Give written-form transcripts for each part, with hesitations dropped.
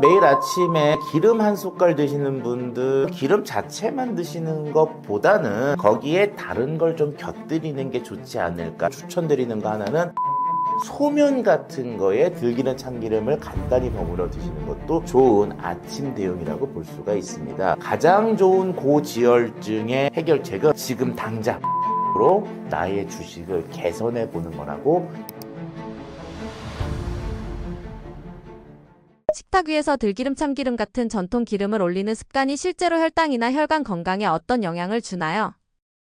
매일 아침에 기름 한 숟갈 드시는 분들, 기름 자체만 드시는 것보다는 거기에 다른 걸 좀 곁들이는 게 좋지 않을까 추천드리는 거 하나는 소면 같은 거에 들기름 참기름을 간단히 버무려 드시는 것도 좋은 아침 대용이라고 볼 수가 있습니다. 가장 좋은 고지혈증의 해결책은 지금 당장으로 나의 주식을 개선해 보는 거라고. 식탁 위에서 들기름 참기름 같은 전통 기름을 올리는 습관이 실제로 혈당이나 혈관 건강에 어떤 영향을 주나요?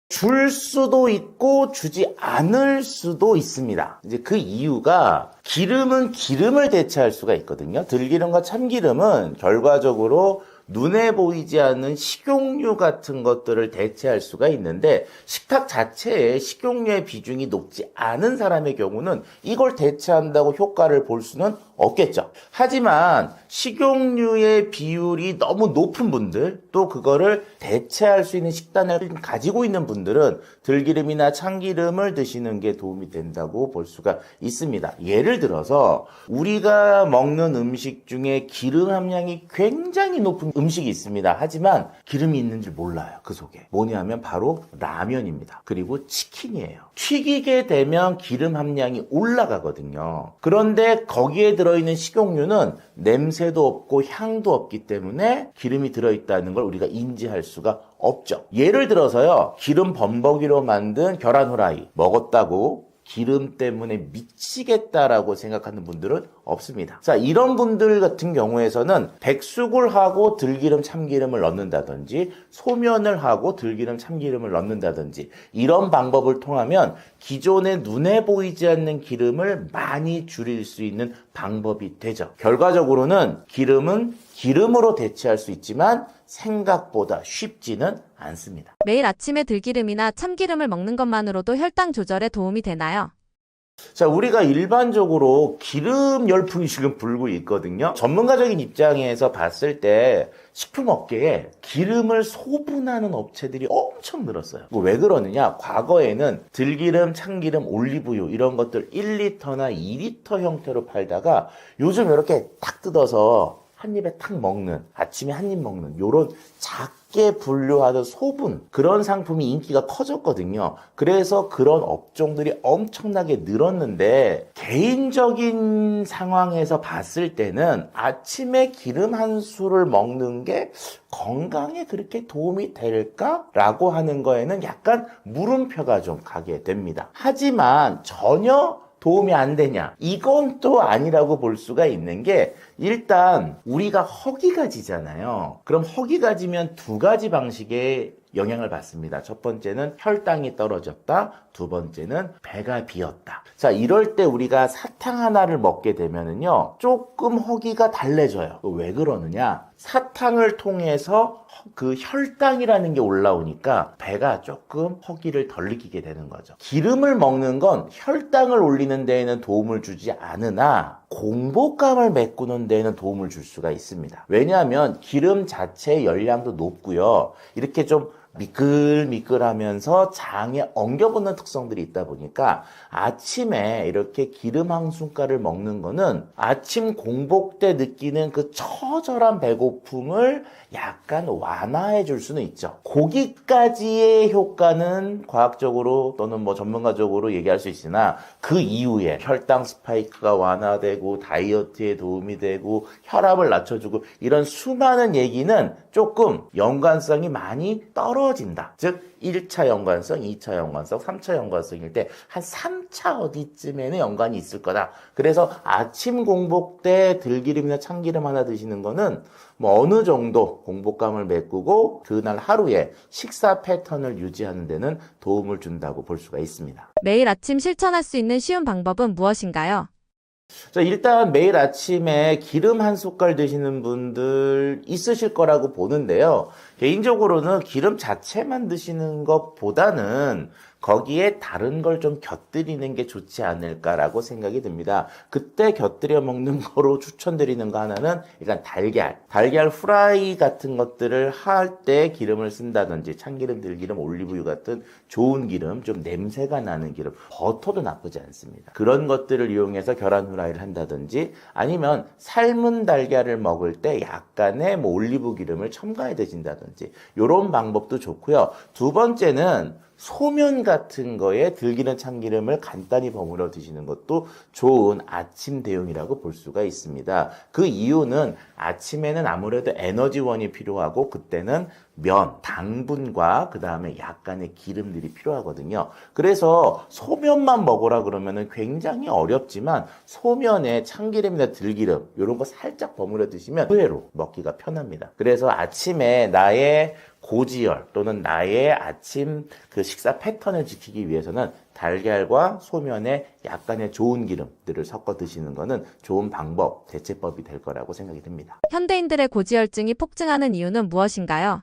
줄 수도 있고 주지 않을 수도 있습니다. 이제 그 이유가 기름은 기름을 대체할 수가 있거든요. 들기름과 참기름은 결과적으로 눈에 보이지 않는 식용유 같은 것들을 대체할 수가 있는데 식탁 자체에 식용유의 비중이 높지 않은 사람의 경우는 이걸 대체한다고 효과를 볼 수는 없겠죠. 하지만 식용유의 비율이 너무 높은 분들, 또 그거를 대체할 수 있는 식단을 가지고 있는 분들은 들기름이나 참기름을 드시는 게 도움이 된다고 볼 수가 있습니다. 예를 들어서 우리가 먹는 음식 중에 기름 함량이 굉장히 높은 음식이 있습니다. 하지만 기름이 있는 줄 몰라요. 그 속에 뭐냐면 바로 라면입니다. 그리고 치킨이에요. 튀기게 되면 기름 함량이 올라가거든요. 그런데 거기에 들어있는 식용유는 냄새도 없고 향도 없기 때문에 기름이 들어있다는 걸 우리가 인지할 수가 없죠. 예를 들어서요, 기름 범벅이로 만든 계란 후라이 먹었다고 기름 때문에 미치겠다라고 생각하는 분들은 없습니다. 자, 이런 분들 같은 경우에서는 백숙을 하고 들기름 참기름을 넣는다든지 소면을 하고 들기름 참기름을 넣는다든지 이런 방법을 통하면 기존에 눈에 보이지 않는 기름을 많이 줄일 수 있는 방법이 되죠. 결과적으로는 기름은 기름으로 대체할 수 있지만 생각보다 쉽지는 않습니다. 매일 아침에 들기름이나 참기름을 먹는 것만으로도 혈당 조절에 도움이 되나요? 자, 우리가 일반적으로 기름 열풍이 지금 불고 있거든요. 전문가적인 입장에서 봤을 때 식품업계에 기름을 소분하는 업체들이 엄청 늘었어요. 왜 그러느냐? 과거에는 들기름, 참기름, 올리브유 이런 것들 1리터나 2리터 형태로 팔다가 요즘 이렇게 탁 뜯어서 한 입에 탁 먹는, 아침에 한 입 먹는 요런 작게 분류하던 소분, 그런 상품이 인기가 커졌거든요. 그래서 그런 업종들이 엄청나게 늘었는데 개인적인 상황에서 봤을 때는 아침에 기름 한 수를 먹는 게 건강에 그렇게 도움이 될까라고 하는 거에는 약간 물음표가 좀 가게 됩니다. 하지만 전혀 도움이 안 되냐? 이건 또 아니라고 볼 수가 있는 게, 일단 우리가 허기가 지잖아요. 그럼 허기가 지면 두 가지 방식의 영향을 받습니다. 첫 번째는 혈당이 떨어졌다. 두 번째는 배가 비었다. 자, 이럴 때 우리가 사탕 하나를 먹게 되면은요, 조금 허기가 달래져요. 왜 그러느냐? 사탕을 통해서 그 혈당이라는 게 올라오니까 배가 조금 허기를 덜 느끼게 되는 거죠. 기름을 먹는 건 혈당을 올리는 데에는 도움을 주지 않으나 공복감을 메꾸는 데에는 도움을 줄 수가 있습니다. 왜냐하면 기름 자체의 열량도 높고요. 이렇게 좀 미끌미끌하면서 장에 엉겨붙는 특성들이 있다 보니까 아침에 이렇게 기름 한 숟갈을 먹는 거는 아침 공복 때 느끼는 그 처절한 배고픔을 약간 완화해 줄 수는 있죠. 거기까지의 효과는 과학적으로 또는 뭐 전문가적으로 얘기할 수 있으나 그 이후에 혈당 스파이크가 완화되고 다이어트에 도움이 되고 혈압을 낮춰주고 이런 수많은 얘기는 조금 연관성이 많이 떨어진다. 즉 1차 연관성, 2차 연관성, 3차 연관성일 때 한 3차 어디쯤에는 연관이 있을 거다. 그래서 아침 공복 때 들기름이나 참기름 하나 드시는 거는 뭐 어느 정도 공복감을 메꾸고 그날 하루에 식사 패턴을 유지하는 데는 도움을 준다고 볼 수가 있습니다. 매일 아침 실천할 수 있는 쉬운 방법은 무엇인가요? 자, 일단 매일 아침에 기름 한 숟갈 드시는 분들 있으실 거라고 보는데요. 개인적으로는 기름 자체만 드시는 것보다는 거기에 다른 걸 좀 곁들이는 게 좋지 않을까라고 생각이 듭니다. 그때 곁들여 먹는 거로 추천드리는 거 하나는 일단 달걀 후라이 같은 것들을 할 때 기름을 쓴다든지 참기름, 들기름, 올리브유 같은 좋은 기름, 좀 냄새가 나는 기름, 버터도 나쁘지 않습니다. 그런 것들을 이용해서 계란 후라이를 한다든지 아니면 삶은 달걀을 먹을 때 약간의 올리브 기름을 첨가해 드신다든지 이런 방법도 좋고요. 두 번째는 소면 같은 거에 들기름, 참기름을 간단히 버무려 드시는 것도 좋은 아침 대용이라고 볼 수가 있습니다. 그 이유는 아침에는 아무래도 에너지원이 필요하고 그때는 면, 당분과 그 다음에 약간의 기름들이 필요하거든요. 그래서 소면만 먹으라 그러면은 굉장히 어렵지만 소면에 참기름이나 들기름 이런 거 살짝 버무려 드시면 의외로 먹기가 편합니다. 그래서 아침에 나의 고지혈 또는 나의 아침 그 식사 패턴을 지키기 위해서는 달걀과 소면에 약간의 좋은 기름들을 섞어 드시는 것은 좋은 방법, 대체법이 될 거라고 생각이 듭니다. 현대인들의 고지혈증이 폭증하는 이유는 무엇인가요?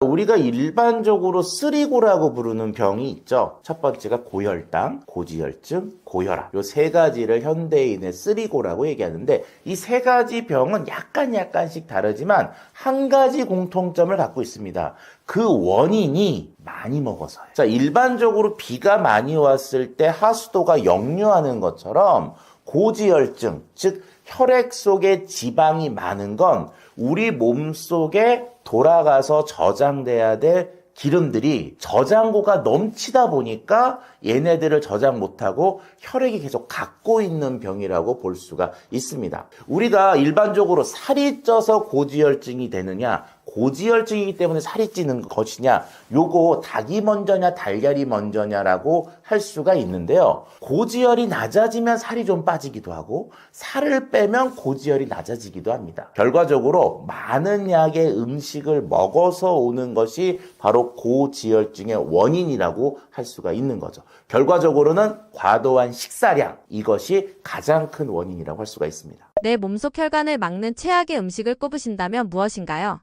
우리가 일반적으로 쓰리고라고 부르는 병이 있죠. 첫 번째가 고혈당, 고지혈증, 고혈압. 요 세 가지를 현대인의 쓰리고라고 얘기하는데 이 세 가지 병은 약간씩 다르지만 한 가지 공통점을 갖고 있습니다. 그 원인이 많이 먹어서요. 자, 일반적으로 비가 많이 왔을 때 하수도가 역류하는 것처럼 고지혈증, 즉 혈액 속에 지방이 많은 건 우리 몸 속에 돌아가서 저장돼야 될 기름들이 저장고가 넘치다 보니까 얘네들을 저장 못하고 혈액이 계속 갖고 있는 병이라고 볼 수가 있습니다. 우리가 일반적으로 살이 쪄서 고지혈증이 되느냐, 고지혈증이기 때문에 살이 찌는 것이냐, 요거 닭이 먼저냐 달걀이 먼저냐라고 할 수가 있는데요. 고지혈이 낮아지면 살이 좀 빠지기도 하고 살을 빼면 고지혈이 낮아지기도 합니다. 결과적으로 많은 양의 음식을 먹어서 오는 것이 바로 고지혈증의 원인이라고 할 수가 있는 거죠. 결과적으로는 과도한 식사량, 이것이 가장 큰 원인이라고 할 수가 있습니다. 내 몸속 혈관을 막는 최악의 음식을 꼽으신다면 무엇인가요?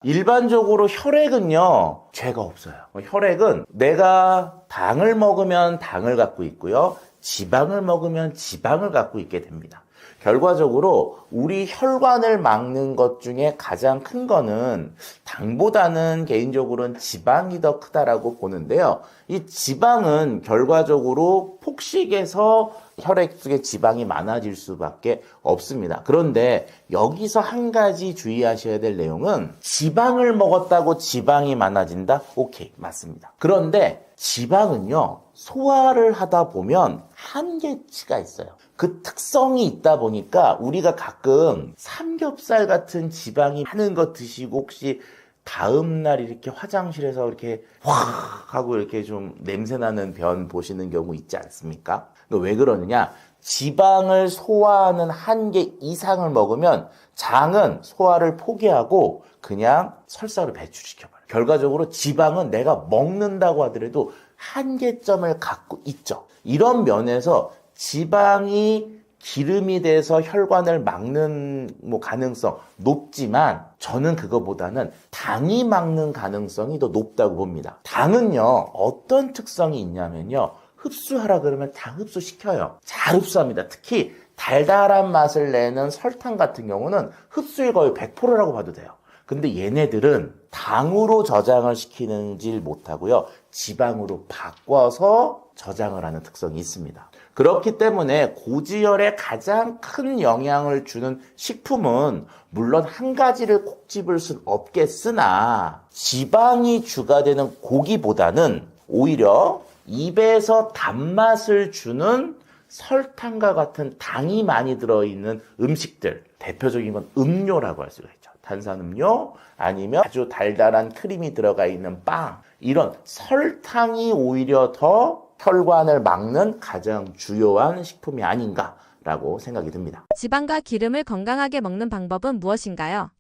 일반적으로 혈액은요, 죄가 없어요. 혈액은 내가 당을 먹으면 당을 갖고 있고요, 지방을 먹으면 지방을 갖고 있게 됩니다. 결과적으로 우리 혈관을 막는 것 중에 가장 큰 거는 당보다는 개인적으로는 지방이 더 크다라고 보는데요. 이 지방은 결과적으로 폭식에서 혈액 속에 지방이 많아질 수밖에 없습니다. 그런데 여기서 한 가지 주의하셔야 될 내용은 지방을 먹었다고 지방이 많아진다? 오케이, 맞습니다. 그런데 지방은요, 소화를 하다 보면 한계치가 있어요. 그 특성이 있다 보니까 우리가 가끔 삼겹살 같은 지방이 많은 거 드시고 혹시 다음날 이렇게 화장실에서 이렇게 확 하고 이렇게 좀 냄새나는 변 보시는 경우 있지 않습니까? 왜 그러느냐? 지방을 소화하는 한계 이상을 먹으면 장은 소화를 포기하고 그냥 설사로 배출시켜버려요. 결과적으로 지방은 내가 먹는다고 하더라도 한계점을 갖고 있죠. 이런 면에서 지방이 기름이 돼서 혈관을 막는 가능성 높지만 저는 그거보다는 당이 막는 가능성이 더 높다고 봅니다. 당은요, 어떤 특성이 있냐면요, 흡수하라 그러면 다 흡수시켜요. 잘 흡수합니다. 특히 달달한 맛을 내는 설탕 같은 경우는 흡수율 거의 100%라고 봐도 돼요. 근데 얘네들은 당으로 저장을 시키는지 못하고요, 지방으로 바꿔서 저장을 하는 특성이 있습니다. 그렇기 때문에 고지혈에 가장 큰 영향을 주는 식품은 물론 한 가지를 콕 집을 순 없겠으나 지방이 주가 되는 고기보다는 오히려 입에서 단맛을 주는 설탕과 같은 당이 많이 들어있는 음식들, 대표적인 건 음료라고 할 수가 있죠. 탄산음료 아니면 아주 달달한 크림이 들어가 있는 빵, 이런 설탕이 오히려 더 혈관을 막는 가장 주요한 식품이 아닌가라고 생각이 듭니다. 지방과 기름을 건강하게 먹는 방법은 무엇인가요?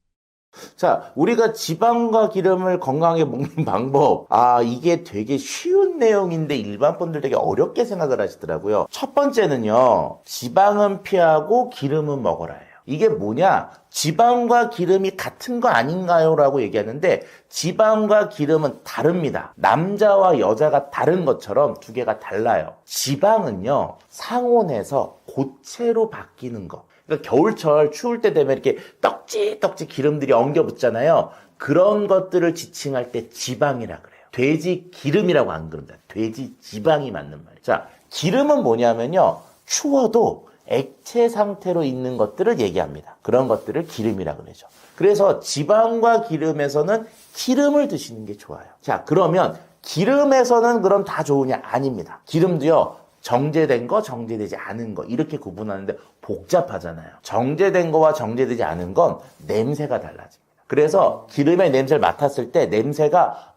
자, 우리가 지방과 기름을 건강하게 먹는 방법, 이게 되게 쉬운 내용인데 일반 분들 되게 어렵게 생각을 하시더라고요. 첫 번째는요, 지방은 피하고 기름은 먹어라예요. 이게 뭐냐? 지방과 기름이 같은 거 아닌가요? 라고 얘기하는데 지방과 기름은 다릅니다. 남자와 여자가 다른 것처럼 두 개가 달라요. 지방은요, 상온에서 고체로 바뀌는 거. 그러니까 겨울철 추울 때 되면 이렇게 떡지 기름들이 엉겨 붙잖아요. 그런 것들을 지칭할 때 지방이라 그래요. 돼지 기름이라고 안 그럽니다. 돼지 지방이 맞는 말이에요. 자, 기름은 뭐냐면요, 추워도 액체 상태로 있는 것들을 얘기합니다. 그런 것들을 기름이라 그러죠. 그래서 지방과 기름에서는 기름을 드시는 게 좋아요. 자, 그러면 기름에서는 그럼 다 좋으냐? 아닙니다. 기름도요, 정제된 거, 정제되지 않은 거 이렇게 구분하는데 복잡하잖아요. 정제된 거와 정제되지 않은 건 냄새가 달라집니다. 그래서 기름의 냄새를 맡았을 때 냄새가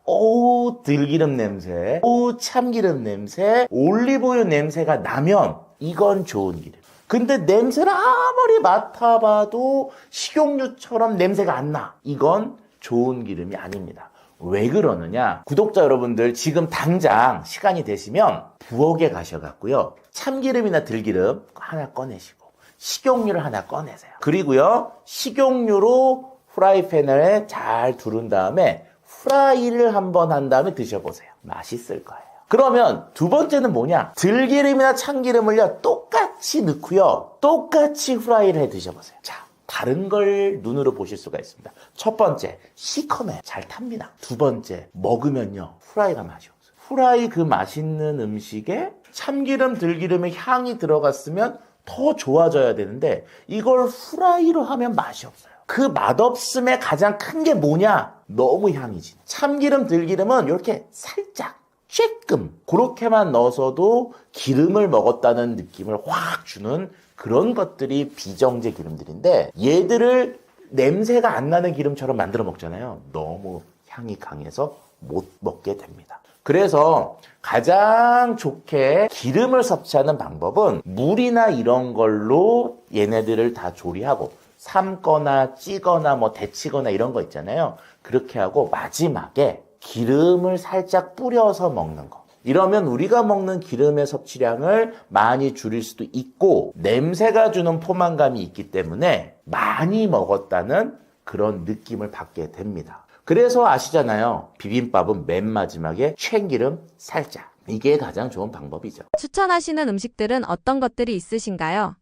들기름 냄새, 참기름 냄새, 올리브유 냄새가 나면 이건 좋은 기름. 근데 냄새를 아무리 맡아봐도 식용유처럼 냄새가 안 나. 이건 좋은 기름이 아닙니다. 왜 그러느냐? 구독자 여러분들 지금 당장 시간이 되시면 부엌에 가셔갖고요. 참기름이나 들기름 하나 꺼내시고 식용유를 하나 꺼내세요. 그리고요. 식용유로 프라이팬에 잘 두른 다음에 프라이를 한번 한 다음에 드셔보세요. 맛있을 거예요. 그러면 두 번째는 뭐냐? 들기름이나 참기름을요, 똑같이 넣고요. 똑같이 프라이를 해 드셔보세요. 자, 다른 걸 눈으로 보실 수가 있습니다. 첫 번째, 시커매. 잘 탑니다. 두 번째, 먹으면요, 프라이가 맛이 없어요. 프라이 그 맛있는 음식에 참기름, 들기름의 향이 들어갔으면 더 좋아져야 되는데 이걸 프라이로 하면 맛이 없어요. 그 맛없음의 가장 큰 게 뭐냐? 너무 향이지. 참기름, 들기름은 이렇게 살짝 쬐끔 그렇게만 넣어서도 기름을 먹었다는 느낌을 확 주는 그런 것들이 비정제 기름들인데 얘들을 냄새가 안 나는 기름처럼 만들어 먹잖아요. 너무 향이 강해서 못 먹게 됩니다. 그래서 가장 좋게 기름을 섭취하는 방법은 물이나 이런 걸로 얘네들을 다 조리하고 삶거나 찌거나 뭐 데치거나 이런 거 있잖아요. 그렇게 하고 마지막에 기름을 살짝 뿌려서 먹는 거. 이러면 우리가 먹는 기름의 섭취량을 많이 줄일 수도 있고 냄새가 주는 포만감이 있기 때문에 많이 먹었다는 그런 느낌을 받게 됩니다. 그래서 아시잖아요. 비빔밥은 맨 마지막에 참기름 살짝. 이게 가장 좋은 방법이죠. 추천하시는 음식들은 어떤 것들이 있으신가요?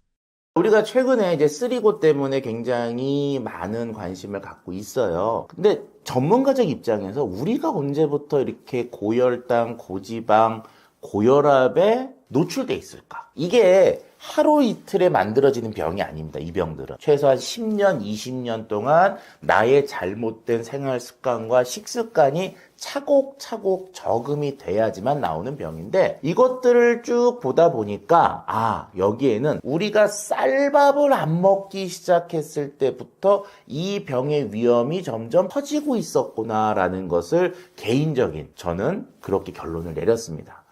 우리가 최근에 이제 쓰리고 때문에 굉장히 많은 관심을 갖고 있어요. 근데 전문가적 입장에서 우리가 언제부터 이렇게 고혈당, 고지방, 고혈압에 노출돼 있을까? 이게 하루 이틀에 만들어지는 병이 아닙니다. 이 병들은 최소한 10년, 20년 동안 나의 잘못된 생활 습관과 식습관이 차곡차곡 적응이 돼야지만 나오는 병인데 이것들을 쭉 보다 보니까 여기에는 우리가 쌀밥을 안 먹기 시작했을 때부터 이 병의 위험이 점점 커지고 있었구나라는 것을 개인적인 저는 그렇게 결론을 내렸습니다.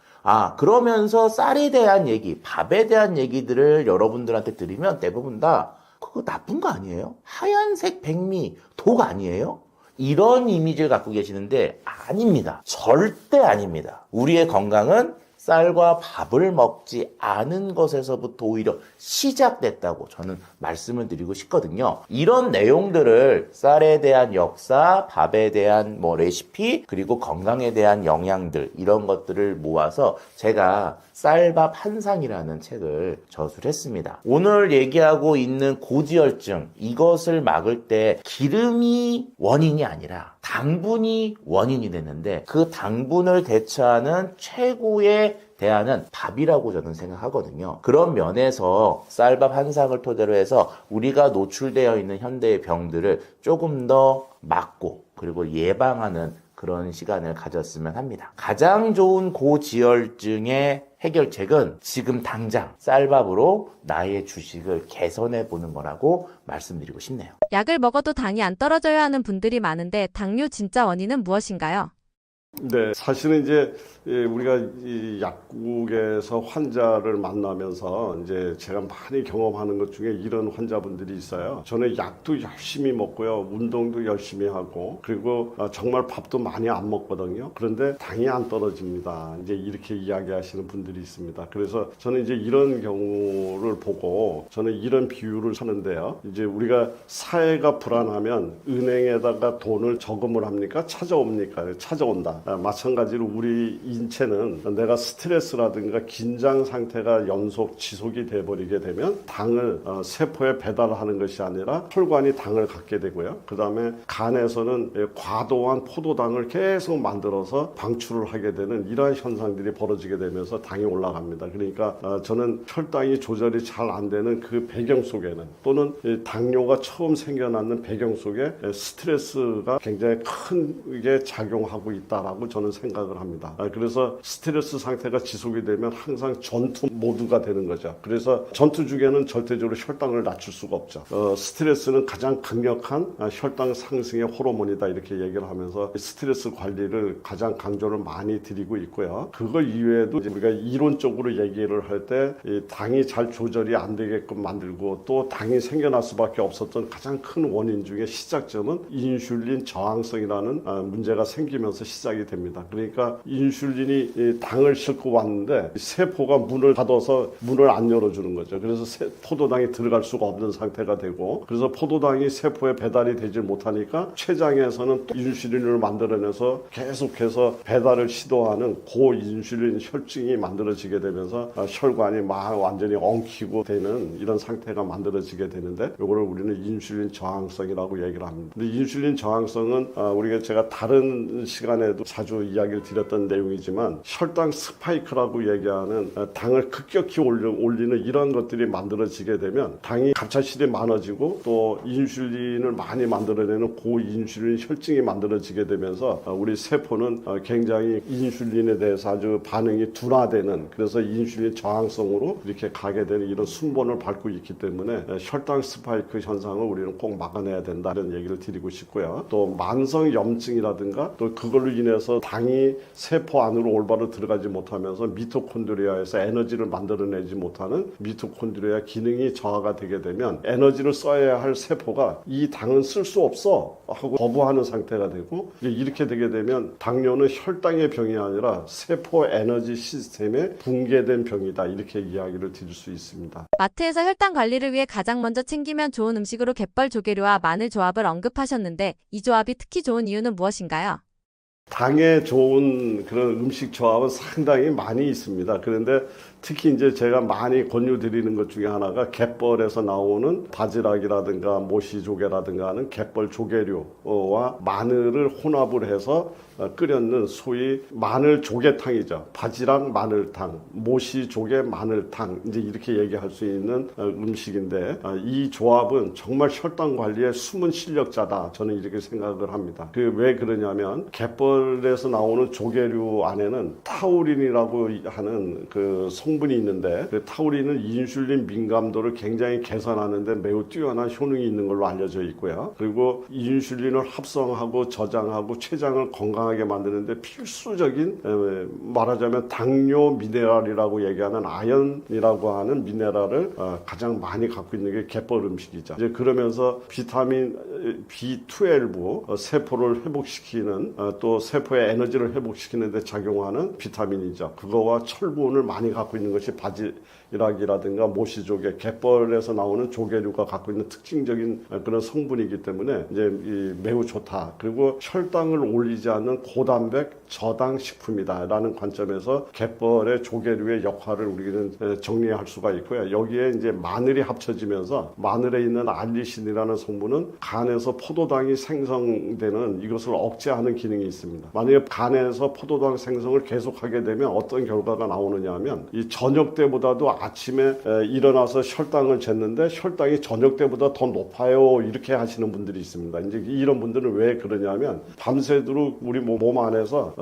그러면서 쌀에 대한 얘기, 밥에 대한 얘기들을 여러분들한테 들으면 대부분 다 그거 나쁜 거 아니에요? 하얀색 백미, 독 아니에요? 이런 이미지를 갖고 계시는데 아닙니다. 절대 아닙니다. 우리의 건강은 쌀과 밥을 먹지 않은 것에서부터 오히려 시작됐다고 저는 말씀을 드리고 싶거든요. 이런 내용들을 쌀에 대한 역사, 밥에 대한 레시피, 그리고 건강에 대한 영양들 이런 것들을 모아서 제가 쌀밥 한상이라는 책을 저술했습니다. 오늘 얘기하고 있는 고지혈증 이것을 막을 때 기름이 원인이 아니라 당분이 원인이 되는데 그 당분을 대처하는 최고의 대안은 밥이라고 저는 생각하거든요. 그런 면에서 쌀밥 한상을 토대로 해서 우리가 노출되어 있는 현대의 병들을 조금 더 막고 그리고 예방하는 그런 시간을 가졌으면 합니다. 가장 좋은 고지혈증의 해결책은 지금 당장 쌀밥으로 나의 주식을 개선해 보는 거라고 말씀드리고 싶네요. 약을 먹어도 당이 안 떨어져야 하는 분들이 많은데 당뇨 진짜 원인은 무엇인가요? 네, 사실은 이제 우리가 이 약국에서 환자를 만나면서 이제 제가 많이 경험하는 것 중에 이런 환자분들이 있어요. 저는 약도 열심히 먹고요, 운동도 열심히 하고, 그리고 정말 밥도 많이 안 먹거든요. 그런데 당이 안 떨어집니다. 이제 이렇게 이야기하시는 분들이 있습니다. 그래서 저는 이제 이런 경우를 보고 저는 이런 비유를 하는데요. 이제 우리가 사회가 불안하면 은행에다가 돈을 저금을 합니까? 찾아옵니까? 찾아온다. 마찬가지로 우리 인체는 내가 스트레스라든가 긴장 상태가 연속 지속이 돼버리게 되면 당을 세포에 배달하는 것이 아니라 혈관이 당을 갖게 되고요. 그 다음에 간에서는 과도한 포도당을 계속 만들어서 방출을 하게 되는 이러한 현상들이 벌어지게 되면서 당이 올라갑니다. 그러니까 저는 혈당이 조절이 잘 안 되는 그 배경 속에는, 또는 당뇨가 처음 생겨나는 배경 속에 스트레스가 굉장히 크게 작용하고 있다라고 저는 생각을 합니다. 그래서 스트레스 상태가 지속이 되면 항상 전투 모드가 되는 거죠. 그래서 전투 중에는 절대적으로 혈당을 낮출 수가 없죠. 스트레스는 가장 강력한 혈당 상승의 호르몬이다, 이렇게 얘기를 하면서 스트레스 관리를 가장 강조를 많이 드리고 있고요. 그거 이외에도 우리가 이론적으로 얘기를 할 때 당이 잘 조절이 안 되게끔 만들고, 또 당이 생겨날 수밖에 없었던 가장 큰 원인 중에 시작점은 인슐린 저항성이라는 문제가 생기면서 시작이 됩니다. 그러니까 인슐린이 당을 싣고 왔는데 세포가 문을 닫아서 문을 안 열어주는 거죠. 그래서 포도당이 들어갈 수가 없는 상태가 되고, 그래서 포도당이 세포에 배달이 되지 못하니까 췌장에서는 또 인슐린을 만들어내서 계속해서 배달을 시도하는 고인슐린 혈증이 만들어지게 되면서 혈관이 막 완전히 엉키고 되는 이런 상태가 만들어지게 되는데, 이거를 우리는 인슐린 저항성이라고 얘기를 합니다. 근데 인슐린 저항성은 우리가 제가 다른 시간에도 자주 이야기를 드렸던 내용이지만, 혈당 스파이크라고 얘기하는 당을 급격히 올리는 이런 것들이 만들어지게 되면 당이 갑작스레 많아지고, 또 인슐린을 많이 만들어내는 고인슐린 혈증이 만들어지게 되면서 우리 세포는 굉장히 인슐린에 대해서 아주 반응이 둔화되는, 그래서 인슐린 저항성으로 이렇게 가게 되는 이런 순번을 밟고 있기 때문에 혈당 스파이크 현상을 우리는 꼭 막아내야 된다, 이런 얘기를 드리고 싶고요. 또 만성 염증이라든가, 또 그걸로 인해서 당이 세포 안으로 올바로 들어가지 못하면서 미토콘드리아에서 에너지를 만들어내지 못하는 미토콘드리아 기능이 저하가 되게 되면 에너지를 써야 할 세포가 이 당은 쓸 수 없어 하고 거부하는 상태가 되고, 이렇게 되게 되면 당뇨는 혈당의 병이 아니라 세포 에너지 시스템의 붕괴된 병이다, 이렇게 이야기를 드릴 수 있습니다. 마트에서 혈당 관리를 위해 가장 먼저 챙기면 좋은 음식으로 갯벌 조개류와 마늘 조합을 언급하셨는데, 이 조합이 특히 좋은 이유는 무엇인가요? 당에 좋은 그런 음식 조합은 상당히 많이 있습니다. 그런데 특히 이제 제가 많이 권유드리는 것 중에 하나가 갯벌에서 나오는 바지락이라든가 모시조개라든가 하는 갯벌 조개류와 마늘을 혼합을 해서 끓였는 소위 마늘 조개탕이죠. 바지락 마늘탕, 모시조개 마늘탕, 이제 이렇게 얘기할 수 있는 음식인데, 이 조합은 정말 혈당 관리에 숨은 실력자다, 저는 이렇게 생각을 합니다. 왜 그러냐면 갯벌에서 나오는 조개류 안에는 타우린이라고 하는 그 성분이 있는데, 그 타우린은 인슐린 민감도를 굉장히 개선하는데 매우 뛰어난 효능이 있는 걸로 알려져 있고요. 그리고 인슐린을 합성하고 저장하고 췌장을 건강하게 만드는데 필수적인, 말하자면 당뇨 미네랄이라고 얘기하는 아연이라고 하는 미네랄을 가장 많이 갖고 있는 게 갯벌 음식이죠. 이제 그러면서 비타민 B12, 세포를 회복시키는, 또 세포의 에너지를 회복시키는 데 작용하는 비타민이죠. 그거와 철분을 많이 갖고 있는 것이 바지락이라든가 모시조개, 갯벌에서 나오는 조개류가 갖고 있는 특징적인 그런 성분이기 때문에 이제 매우 좋다. 그리고 혈당을 올리지 않는 고단백 저당 식품이다라는 관점에서 갯벌의 조개류의 역할을 우리는 정리할 수가 있고요. 여기에 이제 마늘이 합쳐지면서 마늘에 있는 알리신이라는 성분은 간에서 포도당이 생성되는 이것을 억제하는 기능이 있습니다. 만약에 간에서 포도당 생성을 계속하게 되면 어떤 결과가 나오느냐 하면, 이 저녁 때보다도 아침에 일어나서 혈당을 쟀는데 혈당이 저녁 때보다 더 높아요, 이렇게 하시는 분들이 있습니다. 이제 이런 분들은 왜 그러냐면, 밤새도록 우리 몸 안에서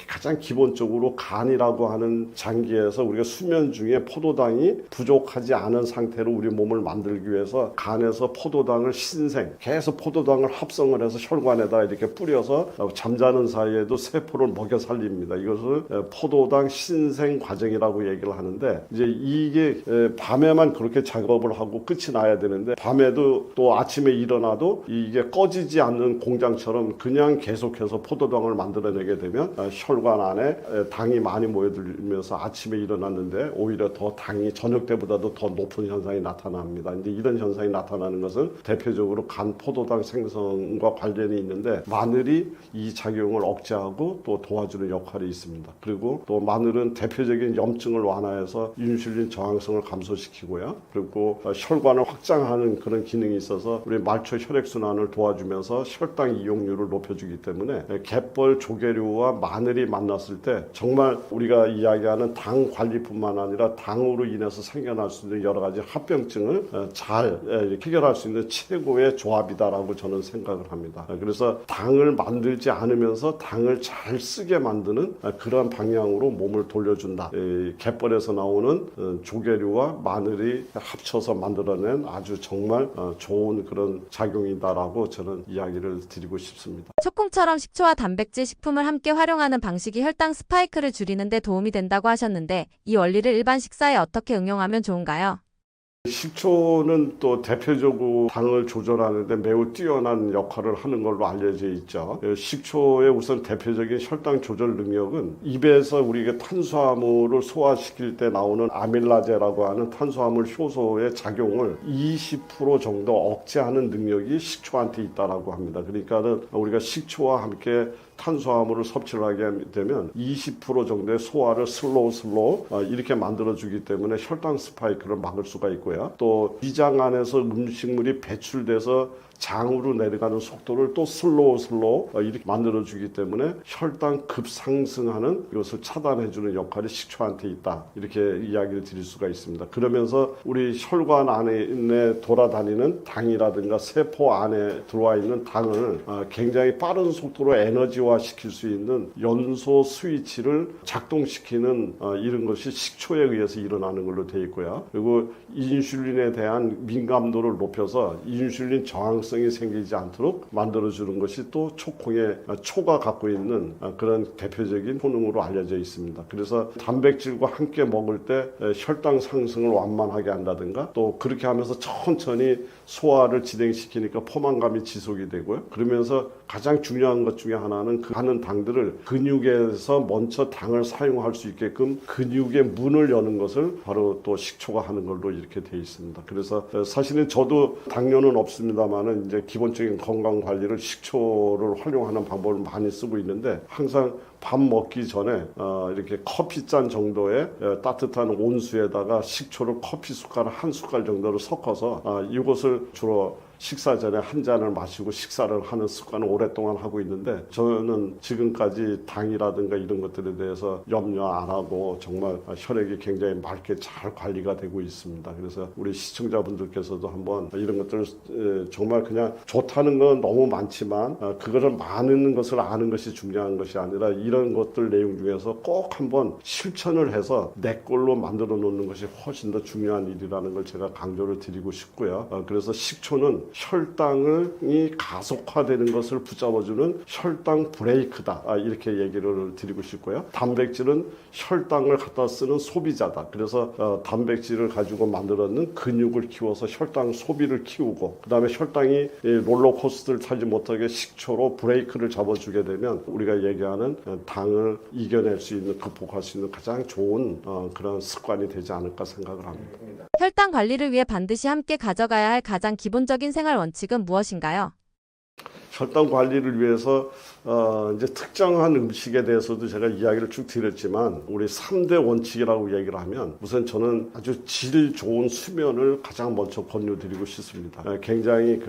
가장 기본적으로 간이라고 하는 장기에서 우리가 수면 중에 포도당이 부족하지 않은 상태로 우리 몸을 만들기 위해서 간에서 포도당을 신생, 계속 포도당을 합성을 해서 혈관에다 이렇게 뿌려서 잠자는 사이에도 세포를 먹여 살립니다. 이것을 포도당 신생 과정이라고 얘기를 하는데 이제 이게 밤에만 그렇게 작업을 하고 끝이 나야 되는데 밤에도 또 아침에 일어나도 이게 꺼지지 않는 공장처럼 그냥 계속해서 포도당을 만들어내게 되면 혈관 안에 당이 많이 모여들면서 아침에 일어났는데 오히려 더 당이 저녁 때보다도 더 높은 현상이 나타납니다. 근데 이런 현상이 나타나는 것은 대표적으로 간 포도당 생성과 관련이 있는데 마늘이 이 작용을 억제하고 또 도와주는 역할이 있습니다. 그리고 또 마늘은 대표적인 염증을 완화해서 인슐린 저항성을 감소시키고요. 그리고 혈관을 확장하는 그런 기능이 있어서 우리 말초 혈액순환을 도와주면서 혈당 이용률을 높여주기 때문에 갯벌 조개류와 마늘이 만났을 때 정말 우리가 이야기하는 당 관리뿐만 아니라 당으로 인해서 생겨날 수 있는 여러 가지 합병증을 잘 해결할 수 있는 최고의 조합이다라고 저는 생각을 합니다. 그래서 당을 만들지 않으면서 당을 잘 쓰게 만드는 그러한 방향으로 몸을 돌려준다. 갯벌에서 나오는 조개류와 마늘이 합쳐서 만들어낸 아주 정말 좋은 그런 작용이다라고 저는 이야기를 드리고 싶습니다. 초콩처럼 식초와 단백질 식품을 함께 활용하는 방식이 혈당 스파이크를 줄이는 데 도움이 된다고 하셨는데 이 원리를 일반 식사에 어떻게 응용하면 좋은가요? 식초는 또 대표적으로 당을 조절하는데 매우 뛰어난 역할을 하는 걸로 알려져 있죠. 식초의 우선 대표적인 혈당 조절 능력은 입에서 우리가 탄수화물을 소화시킬 때 나오는 아밀라제라고 하는 탄수화물 효소의 작용을 20% 정도 억제하는 능력이 식초한테 있다라고 합니다. 그러니까는 우리가 식초와 함께 탄수화물을 섭취를 하게 되면 20% 정도의 소화를 슬로우 이렇게 만들어주기 때문에 혈당 스파이크를 막을 수가 있고요. 또 위장 안에서 음식물이 배출돼서 장으로 내려가는 속도를 또 슬로우 이렇게 만들어주기 때문에 혈당 급상승하는 이것을 차단해주는 역할이 식초한테 있다. 이렇게 이야기를 드릴 수가 있습니다. 그러면서 우리 혈관 안에 돌아다니는 당이라든가 세포 안에 들어와 있는 당을 굉장히 빠른 속도로 에너지화 시킬 수 있는 연소 스위치를 작동시키는 이런 것이 식초에 의해서 일어나는 걸로 되어 있고요. 그리고 인슐린에 대한 민감도를 높여서 인슐린 저항성이 생기지 않도록 만들어주는 것이 또 초콩의 초가 갖고 있는 그런 대표적인 효능으로 알려져 있습니다. 그래서 단백질과 함께 먹을 때 혈당 상승을 완만하게 한다든가 또 그렇게 하면서 천천히 소화를 진행시키니까 포만감이 지속이 되고요. 그러면서 가장 중요한 것 중에 하나는 그 하는 당들을 근육에서 먼저 당을 사용할 수 있게끔 근육의 문을 여는 것을 바로 또 식초가 하는 걸로 이렇게 되어 있습니다. 그래서 사실은 저도 당뇨는 없습니다만은 이제 기본적인 건강 관리를 식초를 활용하는 방법을 많이 쓰고 있는데 항상 밥 먹기 전에 이렇게 커피 잔 정도의 따뜻한 온수에다가 식초를 커피 숟가락 한 숟갈 정도를 섞어서 이것을 주로 식사 전에 한 잔을 마시고 식사를 하는 습관을 오랫동안 하고 있는데 저는 지금까지 당이라든가 이런 것들에 대해서 염려 안 하고 정말 혈액이 굉장히 맑게 잘 관리가 되고 있습니다. 그래서 우리 시청자분들께서도 한번 이런 것들을 정말 그냥 좋다는 건 너무 많지만 그거를 많은 것을 아는 것이 중요한 것이 아니라 이런 것들 내용 중에서 꼭 한번 실천을 해서 내 걸로 만들어 놓는 것이 훨씬 더 중요한 일이라는 걸 제가 강조를 드리고 싶고요. 그래서 식초는 혈당이 가속화되는 것을 붙잡아주는 혈당 브레이크다. 이렇게 얘기를 드리고 싶고요. 단백질은 혈당을 갖다 쓰는 소비자다. 그래서 단백질을 가지고 만들었는 근육을 키워서 혈당 소비를 키우고 그 다음에 혈당이 롤러코스터를 타지 못하게 식초로 브레이크를 잡아주게 되면 우리가 얘기하는 당을 이겨낼 수 있는 극복할 수 있는 가장 좋은 그런 습관이 되지 않을까 생각을 합니다. 혈당 관리를 위해 반드시 함께 가져가야 할 가장 기본적인 생활 원칙은 무엇인가요? 혈당 관리를 위해서 이제 특정한 음식에 대해서도 제가 이야기를 쭉 드렸지만 우리 3대 원칙이라고 얘기를 하면 우선 저는 아주 질 좋은 수면을 가장 먼저 권유드리고 싶습니다. 굉장히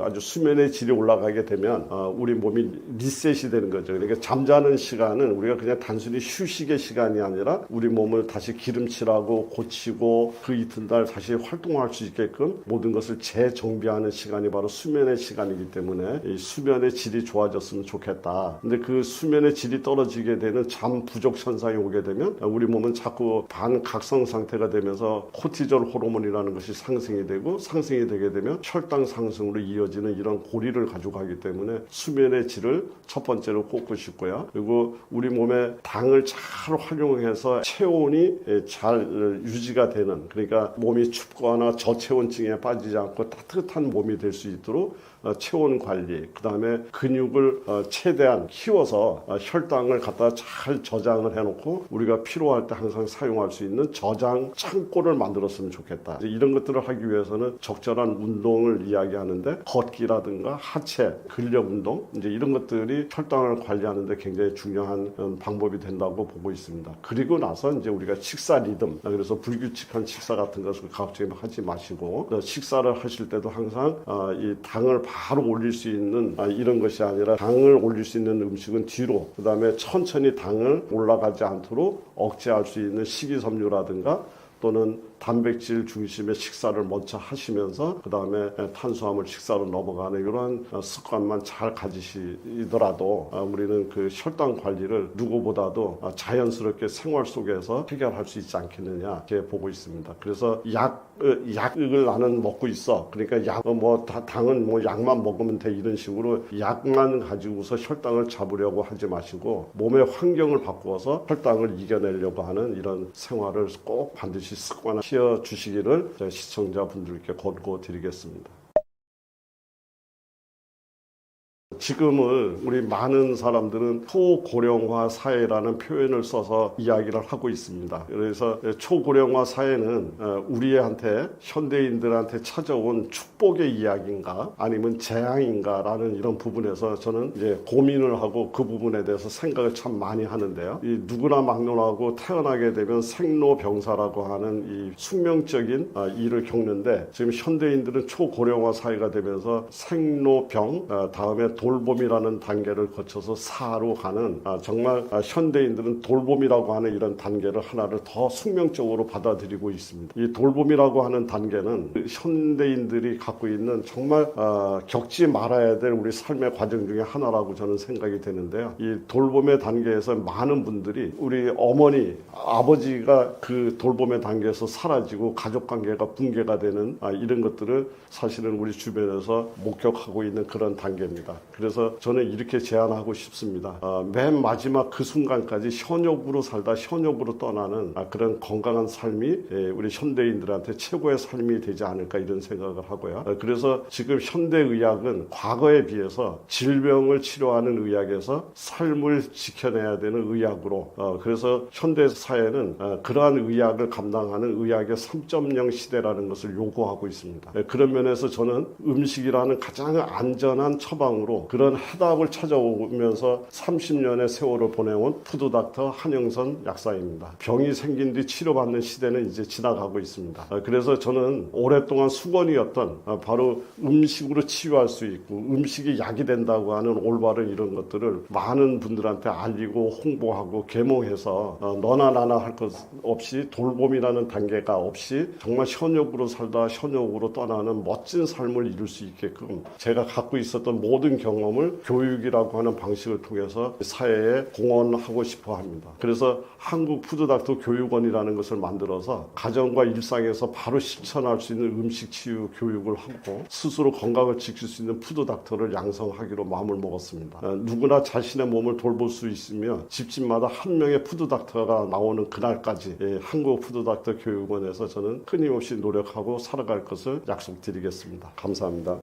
아주 수면의 질이 올라가게 되면 우리 몸이 리셋이 되는 거죠. 그러니까 잠자는 시간은 우리가 그냥 단순히 휴식의 시간이 아니라 우리 몸을 다시 기름칠하고 고치고 그 이튿날 다시 활동할 수 있게끔 모든 것을 재정비하는 시간이 바로 수면의 시간이기 때문에 이 수면의 질이 좋아졌으면 좋겠다. 근데 그 수면의 질이 떨어지게 되는 잠 부족 현상이 오게 되면 우리 몸은 자꾸 반각성 상태가 되면서 코티졸 호르몬이라는 것이 상승이 되고 상승이 되게 되면 혈당 상승으로 이어지는 이런 고리를 가져가기 때문에 수면의 질을 첫 번째로 꼽고 싶고요. 그리고 우리 몸에 당을 잘 활용해서 체온이 잘 유지가 되는, 그러니까 몸이 춥거나 저체온증에 빠지지 않고 따뜻한 몸이 될 수 있도록 체온 관리, 그 다음에 근육을 최대한 키워서 혈당을 갖다 잘 저장을 해놓고 우리가 필요할 때 항상 사용할 수 있는 저장 창고를 만들었으면 좋겠다. 이런 것들을 하기 위해서는 적절한 운동을 이야기하는데 걷기라든가 하체, 근력 운동, 이제 이런 것들이 혈당을 관리하는데 굉장히 중요한 방법이 된다고 보고 있습니다. 그리고 나서 이제 우리가 식사 리듬, 그래서 불규칙한 식사 같은 것을 갑자기 하지 마시고 식사를 하실 때도 항상 이 당을 바로 올릴 수 있는 이런 것이 아니라 당을 올릴 수 있는 음식은 뒤로, 그 다음에 천천히 당을 올라가지 않도록 억제할 수 있는 식이섬유라든가 또는 단백질 중심의 식사를 먼저 하시면서 그 다음에 탄수화물 식사로 넘어가는 이런 습관만 잘 가지시더라도 우리는 그 혈당 관리를 누구보다도 자연스럽게 생활 속에서 해결할 수 있지 않겠느냐 이렇게 보고 있습니다. 그래서 약을 나는 먹고 있어. 그러니까 당은 뭐 약만 먹으면 돼, 이런 식으로 약만 가지고서 혈당을 잡으려고 하지 마시고 몸의 환경을 바꾸어서 혈당을 이겨내려고 하는 이런 생활을 꼭 반드시 습관화 시켜 주시기를 시청자분들께 권고드리겠습니다. 지금은 우리 많은 사람들은 초고령화 사회라는 표현을 써서 이야기를 하고 있습니다. 그래서 초고령화 사회는 우리한테, 현대인들한테 찾아온 축복의 이야기인가 아니면 재앙인가라는 이런 부분에서 저는 이제 고민을 하고 그 부분에 대해서 생각을 참 많이 하는데요. 이 누구나 막론하고 태어나게 되면 생로병사라고 하는 이 숙명적인 일을 겪는데, 지금 현대인들은 초고령화 사회가 되면서 생로병, 다음에 돌봄이라는 단계를 거쳐서 사로 가는, 정말 현대인들은 돌봄이라고 하는 이런 단계를 하나를 더 숙명적으로 받아들이고 있습니다. 이 돌봄이라고 하는 단계는 현대인들이 갖고 있는 정말 겪지 말아야 될 우리 삶의 과정 중에 하나라고 저는 생각이 되는데요. 이 돌봄의 단계에서 많은 분들이, 우리 어머니, 아버지가 그 돌봄의 단계에서 사라지고 가족관계가 붕괴가 되는 이런 것들을 사실은 우리 주변에서 목격하고 있는 그런 단계입니다. 그래서 저는 이렇게 제안하고 싶습니다. 맨 마지막 그 순간까지 현역으로 살다 현역으로 떠나는 그런 건강한 삶이 우리 현대인들한테 최고의 삶이 되지 않을까, 이런 생각을 하고요. 그래서 지금 현대의학은 과거에 비해서 질병을 치료하는 의학에서 삶을 지켜내야 되는 의학으로, 그래서 현대사회는 그러한 의학을 감당하는 의학의 3.0 시대라는 것을 요구하고 있습니다. 그런 면에서 저는 음식이라는 가장 안전한 처방으로 그런 해답을 찾아오면서 30년의 세월을 보내온 푸드닥터 한영선 약사입니다. 병이 생긴 뒤 치료받는 시대는 이제 지나가고 있습니다. 그래서 저는 오랫동안 수건이었던 바로 음식으로 치유할 수 있고 음식이 약이 된다고 하는 올바른 이런 것들을 많은 분들한테 알리고 홍보하고 계몽해서 너나 나나 할 것 없이 돌봄이라는 단계가 없이 정말 현역으로 살다 현역으로 떠나는 멋진 삶을 이룰 수 있게끔 제가 갖고 있었던 모든 경험을 교육이라고 하는 방식을 통해서 사회에 공헌하고 싶어 합니다. 그래서 한국 푸드닥터 교육원이라는 것을 만들어서 가정과 일상에서 바로 실천할 수 있는 음식 치유 교육을 하고 스스로 건강을 지킬 수 있는 푸드닥터를 양성하기로 마음을 먹었습니다. 누구나 자신의 몸을 돌볼 수 있으며 집집마다 한 명의 푸드닥터가 나오는 그날까지 한국 푸드닥터 교육원에서 저는 끊임없이 노력하고 살아갈 것을 약속드리겠습니다. 감사합니다.